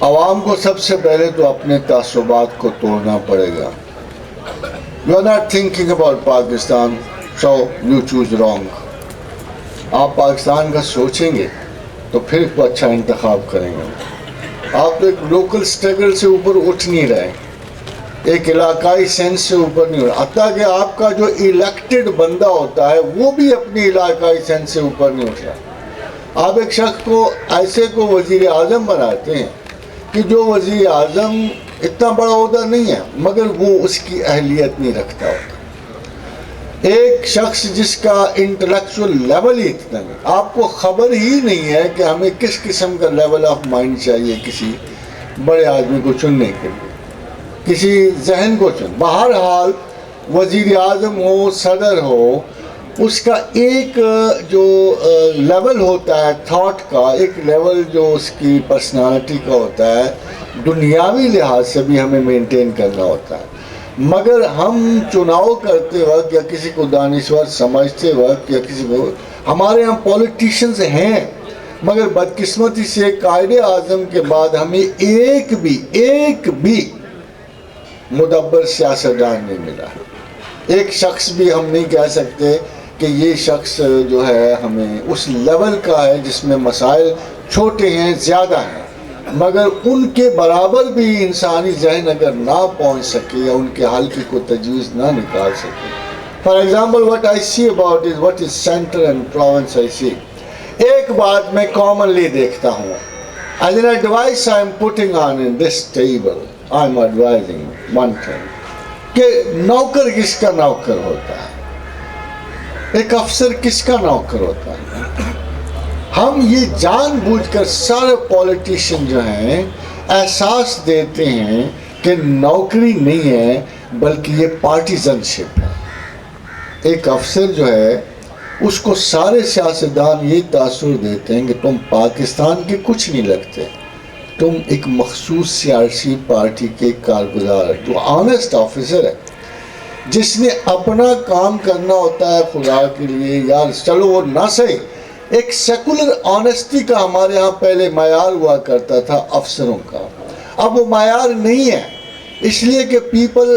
عوام کو سب سے پہلے تو اپنے تعصبات کو توڑنا پڑے گا. You are not thinking about Pakistan, so you choose wrong. آپ پاکستان کا سوچیں گے تو پھر کو اچھا انتخاب کریں گے. آپ ایک لوکل اسٹرگل سے اوپر اٹھ نہیں رہے, ایک علاقائی سینس سے اوپر نہیں ہو رہا. حتیٰ کہ آپ کا جو الیکٹڈ بندہ ہوتا ہے وہ بھی اپنی علاقائی سینس سے اوپر نہیں اٹھ رہا. آپ ایک شخص کو ایسے کو وزیر اعظم بناتے ہیں کہ جو وزیر اعظم اتنا بڑا عہدہ نہیں ہے مگر وہ اس کی اہلیت نہیں رکھتا ہوتا. ایک شخص جس کا انٹلیکچوئل لیول ہی اتنا نہیں, آپ کو خبر ہی نہیں ہے کہ ہمیں کس قسم کا لیول آف مائنڈ چاہیے کسی بڑے آدمی کو چننے کے لیے, کسی ذہن کو چن. بہرحال وزیر اعظم ہو, صدر ہو, اس کا ایک جو لیول ہوتا ہے تھاٹ کا, ایک لیول جو اس کی پرسنالٹی کا ہوتا ہے, دنیاوی لحاظ سے بھی ہمیں مینٹین کرنا ہوتا ہے. مگر ہم چناؤ کرتے وقت یا کسی کو دانشور سمجھتے وقت یا کسی کو, ہمارے یہاں پولیٹیشنز ہیں مگر بدقسمتی سے قائد اعظم کے بعد ہمیں ایک بھی مدبر سیاستدان نہیں ملا. ایک شخص بھی ہم نہیں کہہ سکتے کہ یہ شخص جو ہے ہمیں اس لیول کا ہے جس میں مسائل چھوٹے ہیں, زیادہ ہیں, مگر ان کے برابر بھی انسانی ذہن اگر نہ پہنچ سکے یا ان کے حل کی کوئی تجویز نہ نکال سکے. For example what I see about is what is center and province I see. ایک بات میں commonly دیکھتا ہوں, as an advice I am putting on in this table, I am advising one thing, کہ نوکر کس کا نوکر ہوتا ہے, ایک افسر کس کا نوکر ہوتا ہے. ہم یہ جان بوجھ کر سارے پولیٹیشین جو ہیں احساس دیتے ہیں کہ نوکری نہیں ہے بلکہ یہ پارٹیزن شپ ہے. ایک افسر جو ہے اس کو سارے سیاستدان یہ تاثر دیتے ہیں کہ تم پاکستان کے کچھ نہیں لگتے, تم ایک مخصوص سیاسی پارٹی کے کارگزار. تو آنیسٹ آفیسر ہے جس نے اپنا کام کرنا ہوتا ہے خدا کے لیے. یار چلو وہ نہ صحیح, ایک سیکولر آنیسٹی کا ہمارے ہاں پہلے معیار ہوا کرتا تھا افسروں کا, اب وہ معیار نہیں ہے. اس لیے کہ پیپل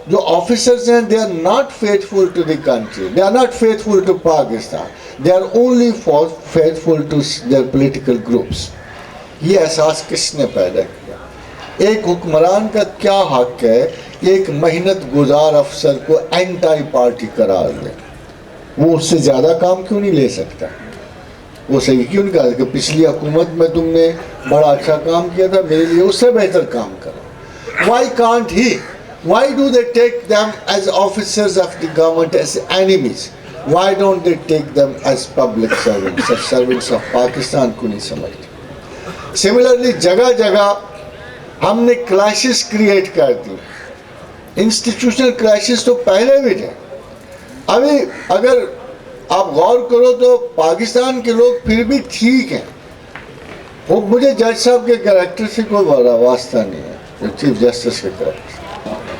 جو آفیسرز ہیں they are not faithful to the country, they are not faithful to Pakistan, they are only faithful to their political groups. یہ احساس کس نے پیدا کیا؟ ایک حکمران کا کیا حق ہے ایک محنت گزار افسر کو اینٹائی پارٹی قرار دے؟ وہ اس سے زیادہ کام کیوں نہیں لے سکتا؟ وہ صحیح کیوں نہیں کہا کہ پچھلی حکومت میں تم نے بڑا اچھا کام کیا تھا, میرے لیے اس سے بہتر کام کرو. Why can't he? Why do they take them as officers of the government as enemies? Why don't they take them as public servants, as servants of Pakistan کو نہیں سمجھتے. Similarly جگہ جگہ ہم نے کلاشز کریٹ کر دی. انسٹیٹیوشنل کلاشز تو پہلے بھی تھے. ابھی اگر آپ غور کرو تو پاکستان کے لوگ پھر بھی ٹھیک ہیں. وہ مجھے جج صاحب کے کریکٹر سے کوئی بڑا واسطہ نہیں ہے, جو چیف جسٹس کے کریکٹر,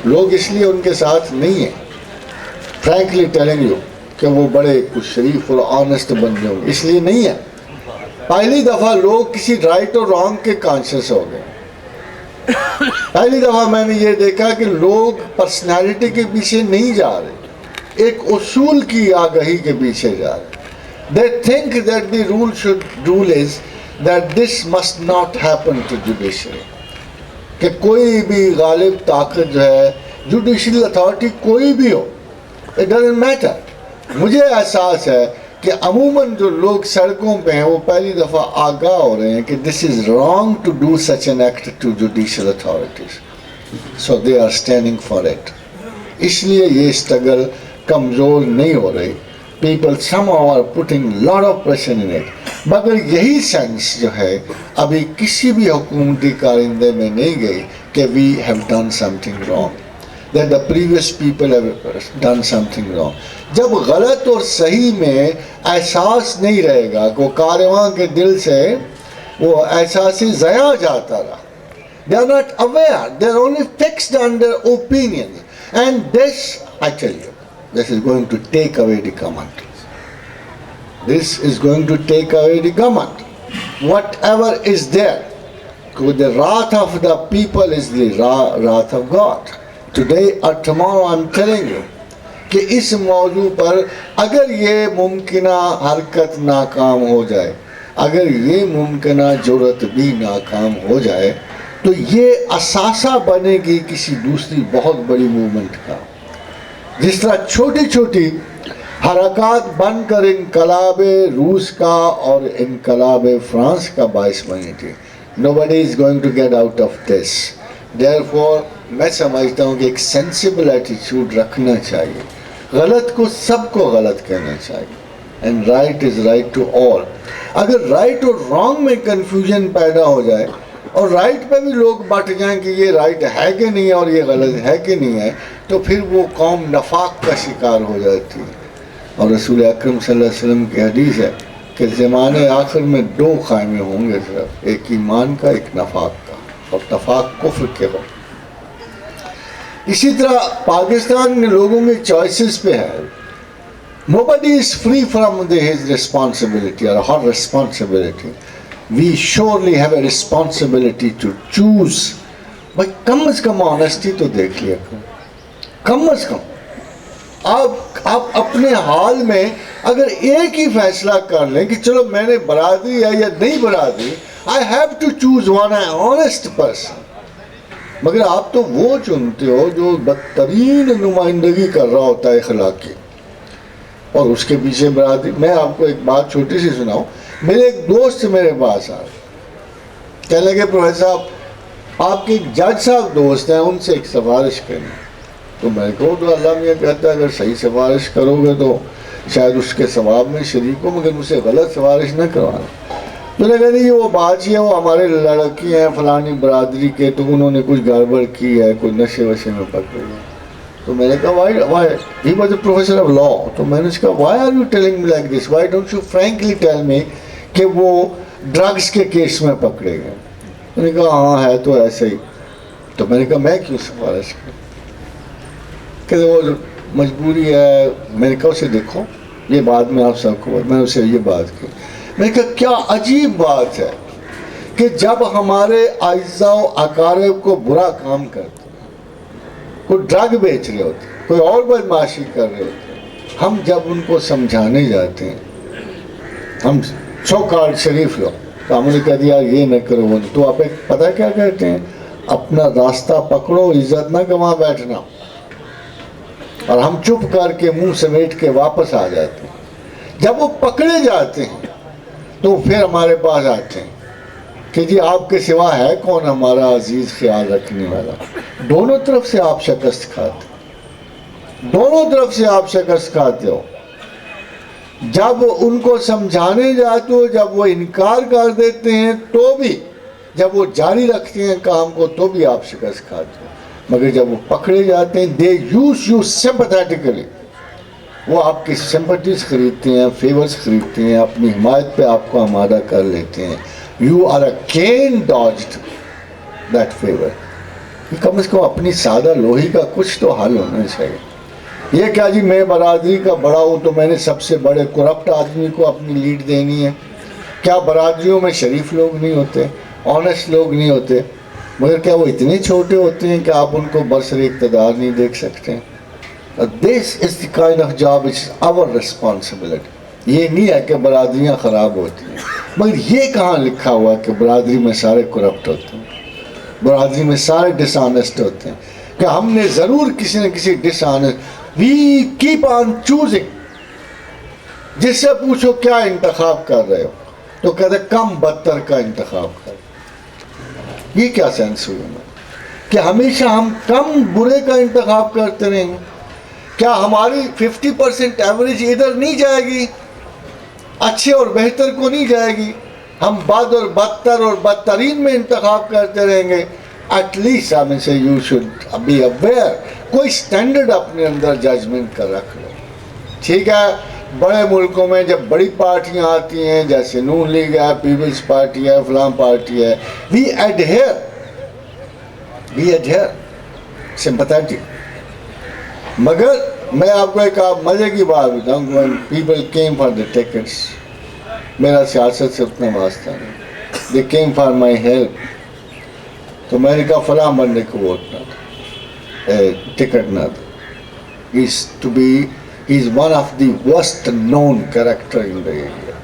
لوگ اس لیے ان کے ساتھ نہیں ہیں. فرینکلی ٹیلنگ یو کہ وہ بڑے کچھ شریف اور آنیسٹ بندے ہوں گے, اس لیے نہیں ہے. پہلی دفعہ لوگ کسی رائٹ اور رانگ کے کانشیس ہو گئے. پہلی دفعہ میں نے یہ دیکھا کہ لوگ پرسنالٹی کے پیچھے نہیں جا رہے, ایک اصول کی آگہی کے پیچھے جا رہے. They think that the rule is that this must not happen to judiciary. کہ کوئی بھی غالب طاقت جو ہے, جوڈیشل اتھارٹی کوئی بھی ہو, it doesn't matter. مجھے احساس ہے کہ عموماً جو لوگ سڑکوں پہ ہیں وہ پہلی دفعہ آگاہ ہو رہے ہیں کہ this is wrong to do such an act to judicial authorities. So they are standing for it. اس لیے یہ اسٹرگل کمزور نہیں ہو رہی. People somehow are putting lot of pressure in it. مگر یہی سینس جو ہے ابھی کسی بھی حکومتی کارندے میں نہیں گئی کہ we have done something wrong, that the previous people have done something wrong. جب غلط اور صحیح میں احساس نہیں رہے گا کہ وہ کارواں کے دل سے وہ احساسی ضیاع جاتا رہا. They are not aware, they are only fixed on their opinions. And this, I tell you, this is going to take away the government. This is going to take away the government. Whatever is there, The wrath of the people is the wrath of God. Today or tomorrow I'm telling you کہ اس موضوع پر اگر یہ ممکنہ حرکت ناکام ہو جائے، اگر یہ ممکنہ جرأت بھی ناکام ہو جائے، تو یہ اثاثہ بنے گی کسی دوسری بہت بڑی موومنٹ کا، جس طرح چھوٹی چھوٹی حرکات بن کر انقلاب روس کا اور انقلاب فرانس کا باعث بنی تھی. Nobody is going to get out of this. Therefore میں سمجھتا ہوں کہ ایک سینسیبل ایٹیچیوڈ رکھنا چاہیے. غلط کو سب کو غلط کہنا چاہیے. And right is right to all. اگر رائٹ اور رانگ میں کنفیوژن پیدا ہو جائے اور رائٹ پہ بھی لوگ بٹ جائیں کہ یہ رائٹ ہے کہ نہیں ہے اور یہ غلط ہے کہ نہیں ہے، تو پھر وہ قوم نفاق کا شکار ہو جاتی ہے. اور رسول اکرم صلی اللہ علیہ وسلم کی حدیث ہے کہ زمانے آخر میں 2 خیمے ہوں گے صرف، ایک ایمان کا، ایک نفاق کا، اور نفاق کفر کے ہو. اسی طرح پاکستان میں لوگوں کے چوائسز پہ ہے. Nobody is free from his responsibility or her responsibility. We surely have a responsibility to choose. بھائی کم از کم آنیسٹی تو دیکھ لیا کرو. کم از کم آپ اپنے حال میں اگر ایک ہی فیصلہ کر لیں کہ چلو میں نے برادری ہے یا نہیں برادری، I have to choose one honest person. مگر آپ تو وہ چنتے ہو جو بدترین نمائندگی کر رہا ہوتا ہے اخلاقی، اور اس کے پیچھے برادری. میں آپ کو ایک بات چھوٹی سی سناؤں. میرے ایک دوست میرے پاس آئے، کہنے لگے پروفیسر صاحب آپ کے ایک جج صاحب دوست ہیں، ان سے ایک سفارش کریں. تو میں کہوں تو اللہ میاں کہتا ہے اگر صحیح سفارش کرو گے تو شاید اس کے ثواب میں شریک ہو، مگر مجھ سے غلط سفارش نہ کروانا. تو نے کہا نہیں یہ وہ بات ہی ہے، وہ ہمارے لڑکی ہیں فلانی برادری کے، تو انہوں نے کچھ گڑبڑ کی ہے، کوئی نشے وشے میں پکڑے گئے. تو میں نے کہا why he was a professor of law. تو میں نے اس کہا why are you telling me like this, why don't you frankly tell me کہ وہ ڈرگس کے کیس میں پکڑے گئے. میں نے کہا ہاں ہے تو ایسے ہی. تو میں نے کہا میں کیوں سفارش کروں، کہ وہ مجبوری ہے. میں نے کہا اسے دیکھو، یہ بات میں آپ سب کو، میں اسے یہ بات کی. میں نے کہا کیا عجیب بات ہے کہ جب ہمارے اعزاء و اقارب کو برا کام کرتے ہیں، کوئی ڈرگ بیچ رہے ہوتے ہیں، کوئی اور بدمعاشی کر رہے ہوتے ہیں، ہم جب ان کو سمجھانے جاتے ہیں، ہم سو کارڈ شریف لو، تو ہم نے کہا دیا یہ نہ کرو وہ، تو آپ ایک پتہ کیا کہتے ہیں، اپنا راستہ پکڑو، عزت نہ گنوا بیٹھنا. اور ہم چپ کر کے منہ سمیٹ کے واپس آ جاتے ہیں. جب وہ پکڑے جاتے ہیں تو پھر ہمارے پاس آتے ہیں کہ جی آپ کے سوا ہے کون ہمارا عزیز خیال رکھنے والا. دونوں طرف سے آپ شکست کھاتے، دونوں طرف سے آپ شکست کھاتے ہو. جب ان کو سمجھانے جاتے ہو، جب وہ انکار کر دیتے ہیں تو بھی، جب وہ جاری رکھتے ہیں کام کو تو بھی آپ شکست کھاتے ہو. مگر جب وہ پکڑے جاتے ہیں they use you sympathetically، وہ آپ کی سمپتیز خریدتے ہیں، فیورز خریدتے ہیں، اپنی حمایت پہ آپ کو آمادہ کر لیتے ہیں. you are again dodged that favor. کم از کم اپنی سادہ لوہی کا کچھ تو حل ہونا چاہیے. یہ کیا جی میں برادری کا بڑا ہوں تو میں نے سب سے بڑے کرپٹ آدمی کو اپنی لیڈ دینی ہے. کیا برادریوں میں شریف لوگ نہیں ہوتے، آنیسٹ لوگ نہیں ہوتے؟ مگر کیا وہ اتنے چھوٹے ہوتے ہیں کہ آپ ان کو برسر اقتدار نہیں دیکھ سکتے ہیں؟ This is the kind of job which is our responsibility. یہ نہیں ہے کہ برادریاں خراب ہوتی ہیں، مگر یہ کہاں لکھا ہوا ہے کہ برادری میں سارے کرپٹ ہوتے ہیں، برادری میں سارے ڈس آنیسٹ ہوتے ہیں، کہ ہم نے ضرور کسی نہ کسی ڈس honest. We keep on choosing. جس سے پوچھو کیا انتخاب کر رہے ہو تو کہتے کم بدتر کا انتخاب کر. یہ کیا سینس ہوئی ہمیں کہ ہمیشہ ہم کم برے کا انتخاب کرتے رہیں گے؟ کیا ہماری 50% ایوریج ادھر نہیں جائے گی، اچھے اور بہتر کو نہیں جائے گی؟ ہم بد اور بدتر اور بدترین میں انتخاب کرتے رہیں گے. ایٹ لیسٹ ہمیں سے یو شوڈ بی اویئر، کوئی سٹینڈرڈ اپنے اندر ججمنٹ کا رکھ لو. ٹھیک ہے، بڑے ملکوں میں جب بڑی پارٹیاں آتی ہیں جیسے نون لیگ ہے، پیپلز پارٹی ہے، فلاں پارٹی ہے، وی ایڈہیئر sympathetic. مگر میں آپ کو ایک مزے کی بات بتاؤں، when people came for the tickets، میرا سیاست سے اتنا واسطہ نہیں. They came for my help. تو میں نے کہا فلاں بندے کو ووٹ نہ دو، ٹکٹ نہ دو. He is one of the worst known character in the area.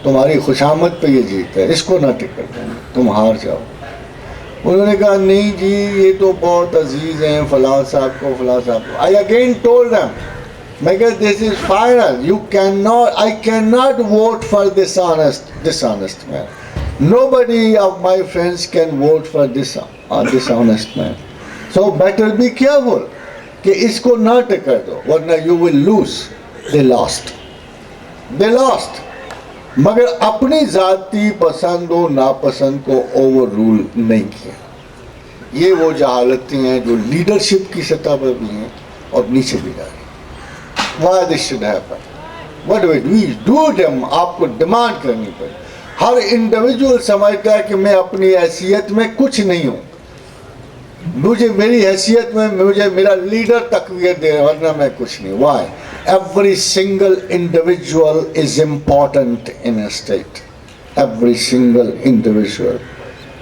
تمہاری خوشامد پہ یہ جیت ہے، اس کو نہ ٹکٹ دیں، تم ہار جاؤ. انہوں نے کہا نہیں جی یہ تو بہت عزیز ہیں فلاں صاحب کو فلاں صاحب کو. I again told them, میں کہا this is final, I cannot vote for dishonest man. Nobody of my friends can vote for dishonest man. So better be careful کہ اس کو نہ ٹکٹ دو ورنہ you will lose. They lost. مگر اپنی ذاتی پسند و ناپسند کو اوور رول نہیں کیا. یہ وہ جہالتیں ہیں جو لیڈرشپ کی سطح پر بھی ہیں اور نیچے بھی جا رہی ہیں. Why this should happen? What do we do them? آپ کو ڈیمانڈ کرنی پڑے. ہر انڈیویجول سمجھتا ہے کہ میں اپنی حیثیت میں کچھ نہیں ہوں، مجھے میری حیثیت میں مجھے میرا لیڈر تقویت دے ورنہ میں کچھ نہیں. Why? Every single individual is important in a state. Every single individual.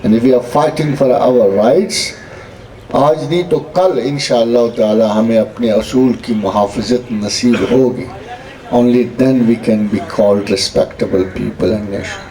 And if we are fighting for our rights, آج نہیں تو کل انشاءاللہ تعالی ہمیں اپنے اصول کی محافظت نصیب ہوگی. Only then we can be called respectable people and nation.